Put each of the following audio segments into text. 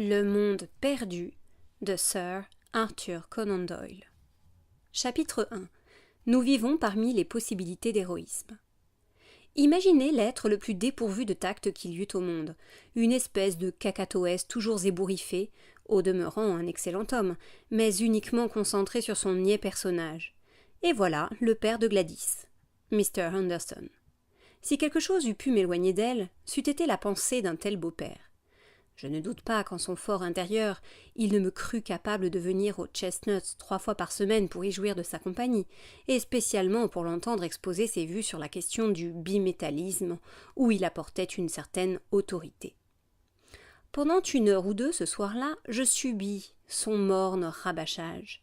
Le monde perdu de Sir Arthur Conan Doyle. Chapitre 1. Nous vivons parmi les possibilités d'héroïsme. Imaginez l'être le plus dépourvu de tact qu'il y eût au monde, une espèce de cacatoès toujours ébouriffé, au demeurant un excellent homme, mais uniquement concentré sur son niais personnage. Et voilà le père de Gladys, Mr. Anderson. Si quelque chose eût pu m'éloigner d'elle, c'eût été la pensée d'un tel beau-père. Je ne doute pas qu'en son fort intérieur, il ne me crût capable de venir aux Chestnuts 3 fois par semaine pour y jouir de sa compagnie, et spécialement pour l'entendre exposer ses vues sur la question du bimétallisme, où il apportait une certaine autorité. Pendant 1 heure ou 2 ce soir-là, je subis son morne rabâchage.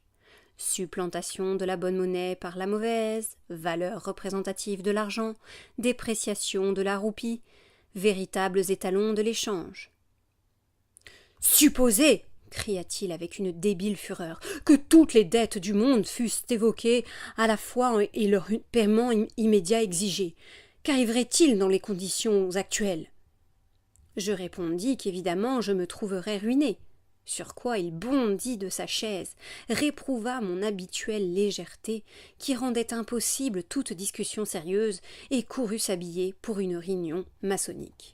Supplantation de la bonne monnaie par la mauvaise, valeur représentative de l'argent, dépréciation de la roupie, véritables étalons de l'échange. Supposez, cria-t-il avec une débile fureur, que toutes les dettes du monde fussent évoquées à la fois et leur paiement immédiat exigé. Qu'arriverait-il dans les conditions actuelles? Je répondis qu'évidemment je me trouverais ruiné, sur quoi il bondit de sa chaise, réprouva mon habituelle légèreté qui rendait impossible toute discussion sérieuse et courut s'habiller pour une réunion maçonnique.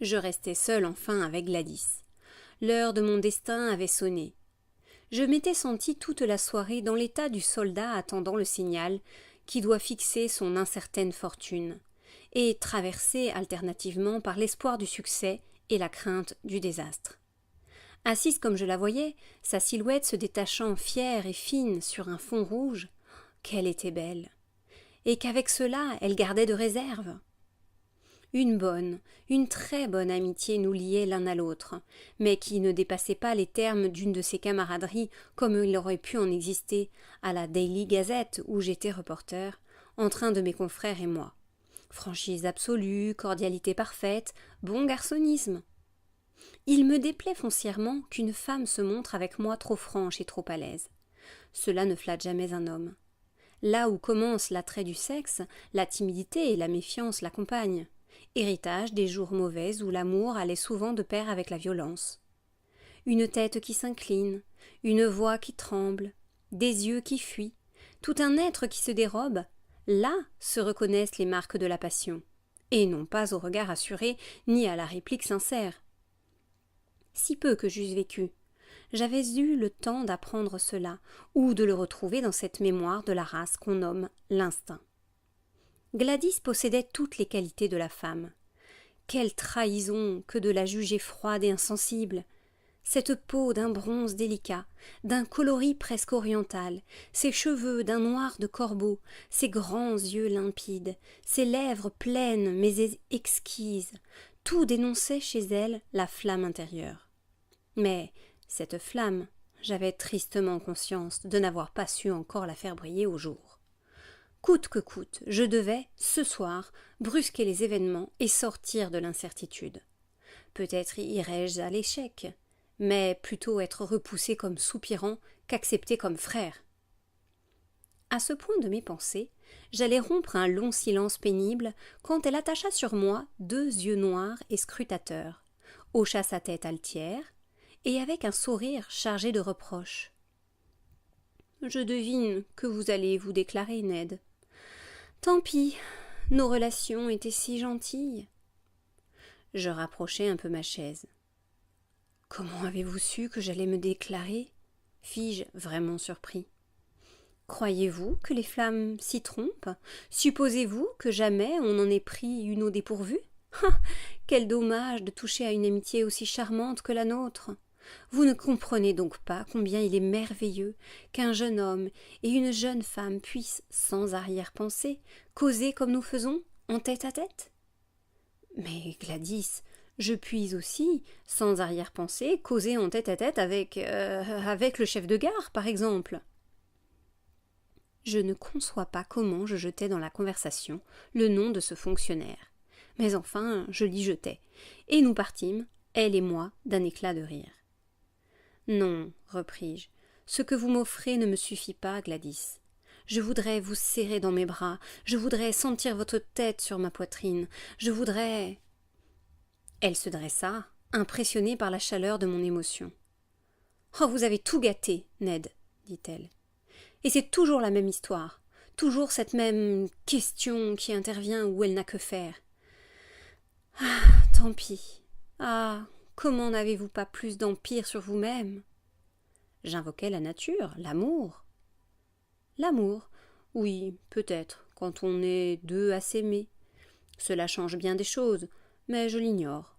Je restai seul enfin avec Gladys. L'heure de mon destin avait sonné. Je m'étais senti toute la soirée dans l'état du soldat attendant le signal qui doit fixer son incertaine fortune, et traversé alternativement par l'espoir du succès et la crainte du désastre. Assise comme je la voyais, sa silhouette se détachant fière et fine sur un fond rouge, qu'elle était belle, et qu'avec cela elle gardait de réserve. Une très bonne amitié nous liait l'un à l'autre, mais qui ne dépassait pas les termes d'une de ces camaraderies comme il aurait pu en exister à la Daily Gazette où j'étais reporter, entre un de mes confrères et moi. Franchise absolue, cordialité parfaite, bon garçonnisme. Il me déplaît foncièrement qu'une femme se montre avec moi trop franche et trop à l'aise. Cela ne flatte jamais un homme. Là où commence l'attrait du sexe, la timidité et la méfiance l'accompagnent. Héritage des jours mauvais où l'amour allait souvent de pair avec la violence. Une tête qui s'incline, une voix qui tremble, des yeux qui fuient, tout un être qui se dérobe, là se reconnaissent les marques de la passion, et non pas au regard assuré ni à la réplique sincère. Si peu que j'eusse vécu, j'avais eu le temps d'apprendre cela, ou de le retrouver dans cette mémoire de la race qu'on nomme l'instinct. Gladys possédait toutes les qualités de la femme. Quelle trahison que de la juger froide et insensible! Cette peau d'un bronze délicat, d'un coloris presque oriental, ces cheveux d'un noir de corbeau, ces grands yeux limpides, ces lèvres pleines mais exquises, tout dénonçait chez elle la flamme intérieure. Mais cette flamme, j'avais tristement conscience de n'avoir pas su encore la faire briller au jour. Coûte que coûte, je devais, ce soir, brusquer les événements et sortir de l'incertitude. Peut-être irais-je à l'échec, mais plutôt être repoussé comme soupirant qu'accepté comme frère. À ce point de mes pensées, j'allais rompre un long silence pénible quand elle attacha sur moi 2 yeux noirs et scrutateurs, hocha sa tête altière, et avec un sourire chargé de reproches. « Je devine que vous allez vous déclarer, Ned. » « Tant pis, nos relations étaient si gentilles. » Je rapprochai un peu ma chaise. « Comment avez-vous su que j'allais me déclarer ?» fis-je, vraiment surpris. « Croyez-vous que les flammes s'y trompent? Supposez-vous que jamais on en ait pris une au dépourvu? Ah, quel dommage de toucher à une amitié aussi charmante que la nôtre! Vous ne comprenez donc pas combien il est merveilleux qu'un jeune homme et une jeune femme puissent, sans arrière-pensée, causer comme nous faisons, en tête-à-tête? Mais Gladys, je puis aussi, sans arrière-pensée, causer en tête-à-tête avec le chef de gare, par exemple. Je ne conçois pas comment je jetai dans la conversation le nom de ce fonctionnaire. Mais enfin, je l'y jetai, et nous partîmes, elle et moi, d'un éclat de rire. Non, repris-je, ce que vous m'offrez ne me suffit pas, Gladys. Je voudrais vous serrer dans mes bras, je voudrais sentir votre tête sur ma poitrine, je voudrais… Elle se dressa, impressionnée par la chaleur de mon émotion. « Oh, vous avez tout gâté, Ned, dit-elle. Et c'est toujours la même histoire, toujours cette même question qui intervient où elle n'a que faire. Ah, tant pis. Ah, comment n'avez-vous pas plus d'empire sur vous-même » J'invoquais la nature, l'amour. L'amour, oui, peut-être, quand on est deux à s'aimer. Cela change bien des choses, mais je l'ignore.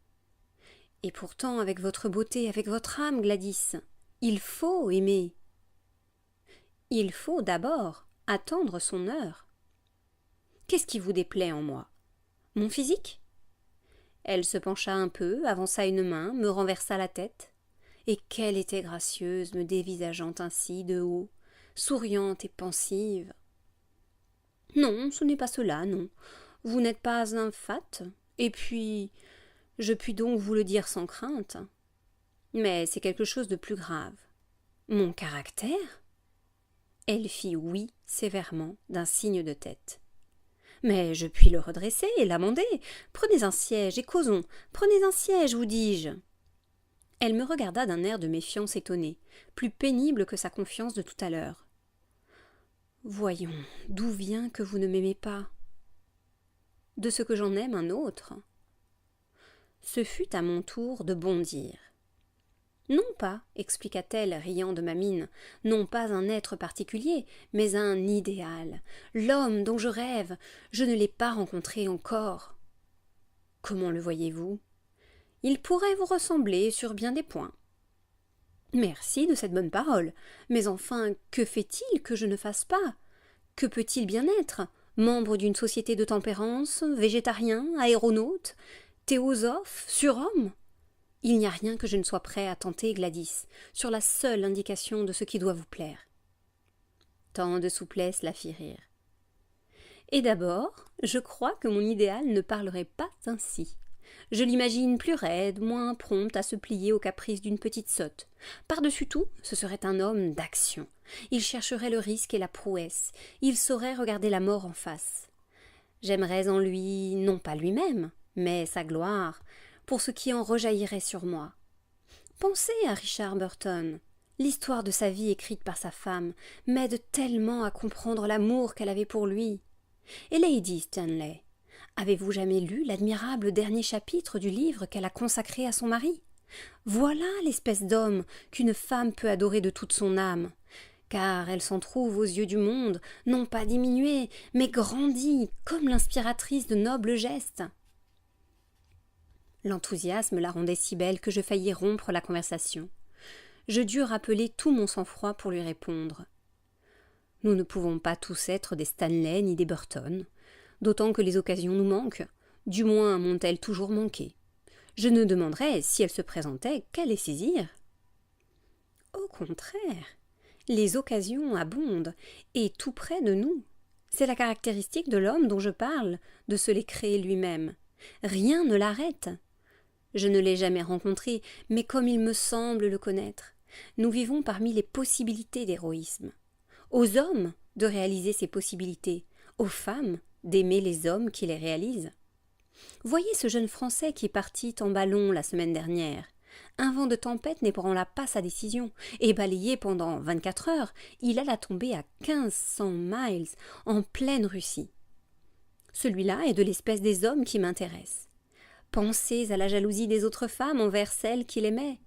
Et pourtant, avec votre beauté, avec votre âme, Gladys, il faut aimer. Il faut d'abord attendre son heure. Qu'est-ce qui vous déplaît en moi? Mon physique? Elle se pencha un peu, avança une main, me renversa la tête. Et qu'elle était gracieuse, me dévisageant ainsi de haut, souriante et pensive. Non, ce n'est pas cela, non. Vous n'êtes pas un fat, et puis je puis donc vous le dire sans crainte. Mais c'est quelque chose de plus grave. Mon caractère? Elle fit oui sévèrement d'un signe de tête. Mais je puis le redresser et l'amender. Prenez un siège et causons. Prenez un siège, vous dis-je. Elle me regarda d'un air de méfiance étonnée, plus pénible que sa confiance de tout à l'heure. Voyons, d'où vient que vous ne m'aimez pas? De ce que j'en aime un autre. Ce fut à mon tour de bondir. Non pas, expliqua-t-elle, riant de ma mine, non pas un être particulier, mais un idéal, l'homme dont je rêve, je ne l'ai pas rencontré encore. Comment le voyez-vous? Il pourrait vous ressembler sur bien des points. Merci de cette bonne parole, mais enfin, que fait-il que je ne fasse pas? Que peut-il bien être? Membre d'une société de tempérance, végétarien, aéronaute, théosophe, surhomme? Il n'y a rien que je ne sois prêt à tenter, Gladys, sur la seule indication de ce qui doit vous plaire. Tant de souplesse la fit rire. Et d'abord, je crois que mon idéal ne parlerait pas ainsi. Je l'imagine plus raide, moins prompte à se plier aux caprices d'une petite sotte. Par-dessus tout, ce serait un homme d'action. Il chercherait le risque et la prouesse. Il saurait regarder la mort en face. J'aimerais en lui, non pas lui-même, mais sa gloire, pour ce qui en rejaillirait sur moi. Pensez à Richard Burton. L'histoire de sa vie écrite par sa femme m'aide tellement à comprendre l'amour qu'elle avait pour lui. Et Lady Stanley, avez-vous jamais lu l'admirable dernier chapitre du livre qu'elle a consacré à son mari? Voilà l'espèce d'homme qu'une femme peut adorer de toute son âme, car elle s'en trouve aux yeux du monde, non pas diminuée, mais grandie, comme l'inspiratrice de nobles gestes. L'enthousiasme la rendait si belle que je faillis rompre la conversation. Je dus rappeler tout mon sang-froid pour lui répondre. Nous ne pouvons pas tous être des Stanley ni des Burton, d'autant que les occasions nous manquent, du moins m'ont-elles toujours manqué. Je ne demanderais, si elles se présentaient, qu'à les saisir. Au contraire, les occasions abondent, et tout près de nous. C'est la caractéristique de l'homme dont je parle, de se les créer lui-même. Rien ne l'arrête. Je ne l'ai jamais rencontré, mais comme il me semble le connaître, nous vivons parmi les possibilités d'héroïsme. Aux hommes de réaliser ces possibilités, aux femmes d'aimer les hommes qui les réalisent. Voyez ce jeune Français qui partit en ballon la semaine dernière. Un vent de tempête n'ébranla pas sa décision, et balayé pendant 24 heures, il alla tomber à 1500 miles en pleine Russie. Celui-là est de l'espèce des hommes qui m'intéressent. Pensez à la jalousie des autres femmes envers celles qu'il aimait.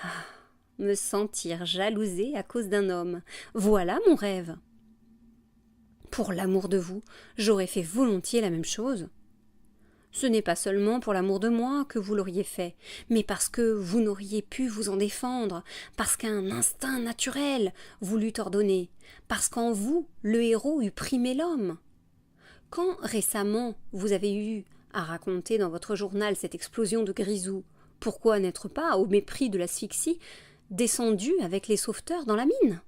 Ah, me sentir jalousée à cause d'un homme, voilà mon rêve. Pour l'amour de vous, j'aurais fait volontiers la même chose. Ce n'est pas seulement pour l'amour de moi que vous l'auriez fait, mais parce que vous n'auriez pu vous en défendre, parce qu'un instinct naturel vous l'eût ordonné, parce qu'en vous, le héros eût primé l'homme. Quand récemment vous avez eu à raconter dans votre journal cette explosion de grisou, pourquoi n'être pas, au mépris de l'asphyxie, descendu avec les sauveteurs dans la mine?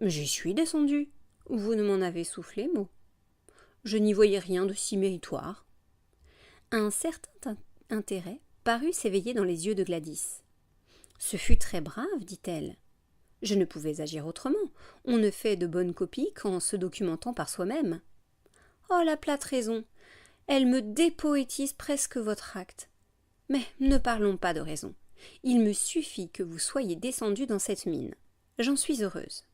J'y suis descendu. Vous ne m'en avez soufflé mot. Je n'y voyais rien de si méritoire. Un certain intérêt parut s'éveiller dans les yeux de Gladys. Ce fut très brave, dit-elle. Je ne pouvais agir autrement. On ne fait de bonnes copies qu'en se documentant par soi-même. Oh, la plate raison! Elle me dépoétise presque votre acte. Mais ne parlons pas de raison. Il me suffit que vous soyez descendu dans cette mine. J'en suis heureuse. »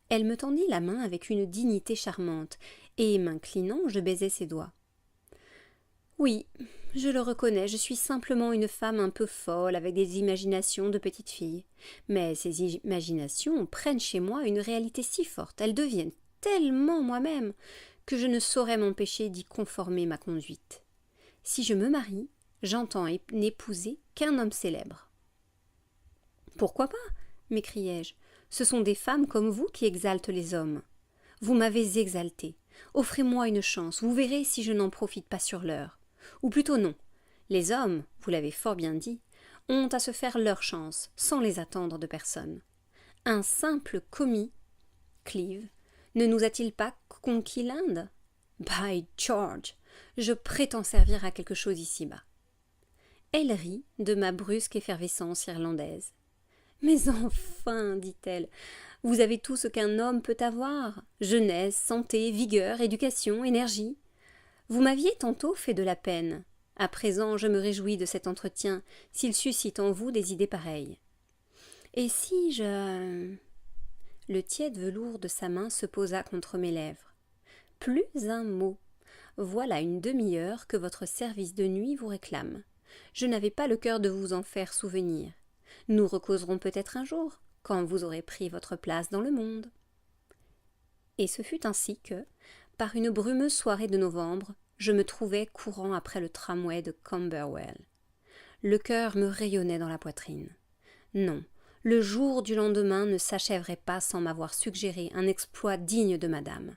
Elle me tendit la main avec une dignité charmante, et, m'inclinant, je baisai ses doigts. « Oui, je le reconnais, je suis simplement une femme un peu folle, avec des imaginations de petite fille. Mais ces imaginations prennent chez moi une réalité si forte, elles deviennent tellement moi-même, que je ne saurais m'empêcher d'y conformer ma conduite. Si je me marie, j'entends n'épouser qu'un homme célèbre. »« Pourquoi pas ?» m'écriai-je. « Ce sont des femmes comme vous qui exaltent les hommes. Vous m'avez exalté. Offrez-moi une chance, vous verrez si je n'en profite pas sur l'heure. Ou plutôt non. Les hommes, vous l'avez fort bien dit, ont à se faire leur chance, sans les attendre de personne. Un simple commis, Cleave, ne nous a-t-il pas conquis l'Inde ? By George, je prétends servir à quelque chose ici-bas. » Elle rit de ma brusque effervescence irlandaise. « Mais enfin, dit-elle, vous avez tout ce qu'un homme peut avoir, jeunesse, santé, vigueur, éducation, énergie. Vous m'aviez tantôt fait de la peine. À présent, je me réjouis de cet entretien, s'il suscite en vous des idées pareilles. Et si je... » Le tiède velours de sa main se posa contre mes lèvres. « Plus un mot. Voilà une demi-heure que votre service de nuit vous réclame. Je n'avais pas le cœur de vous en faire souvenir. Nous recauserons peut-être un jour, quand vous aurez pris votre place dans le monde. » Et ce fut ainsi que, par une brumeuse soirée de novembre, je me trouvais courant après le tramway de Camberwell. Le cœur me rayonnait dans la poitrine. Non, le jour du lendemain ne s'achèverait pas sans m'avoir suggéré un exploit digne de madame.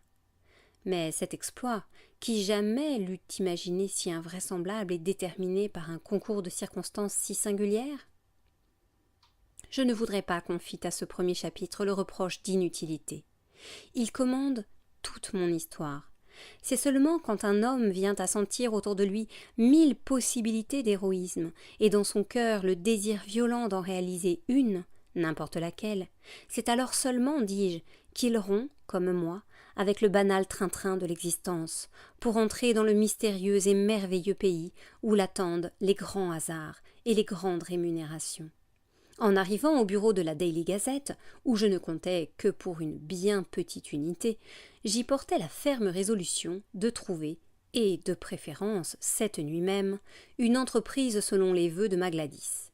Mais cet exploit, qui jamais l'eût imaginé si invraisemblable et déterminé par un concours de circonstances si singulières? Je ne voudrais pas qu'on fît à ce premier chapitre le reproche d'inutilité. Il commande toute mon histoire. C'est seulement quand un homme vient à sentir autour de lui 1000 possibilités d'héroïsme, et dans son cœur le désir violent d'en réaliser une, n'importe laquelle, c'est alors seulement, dis-je, qu'il rompt, comme moi, avec le banal train-train de l'existence, pour entrer dans le mystérieux et merveilleux pays où l'attendent les grands hasards et les grandes rémunérations. En arrivant au bureau de la Daily Gazette, où je ne comptais que pour une bien petite unité, j'y portais la ferme résolution de trouver, et de préférence cette nuit même, une entreprise selon les vœux de ma Gladys.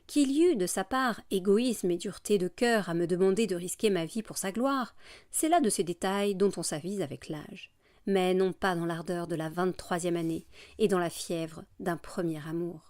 Qu'il y eût de sa part égoïsme et dureté de cœur à me demander de risquer ma vie pour sa gloire, c'est là de ces détails dont on s'avise avec l'âge, mais non pas dans l'ardeur de la 23e année et dans la fièvre d'un premier amour.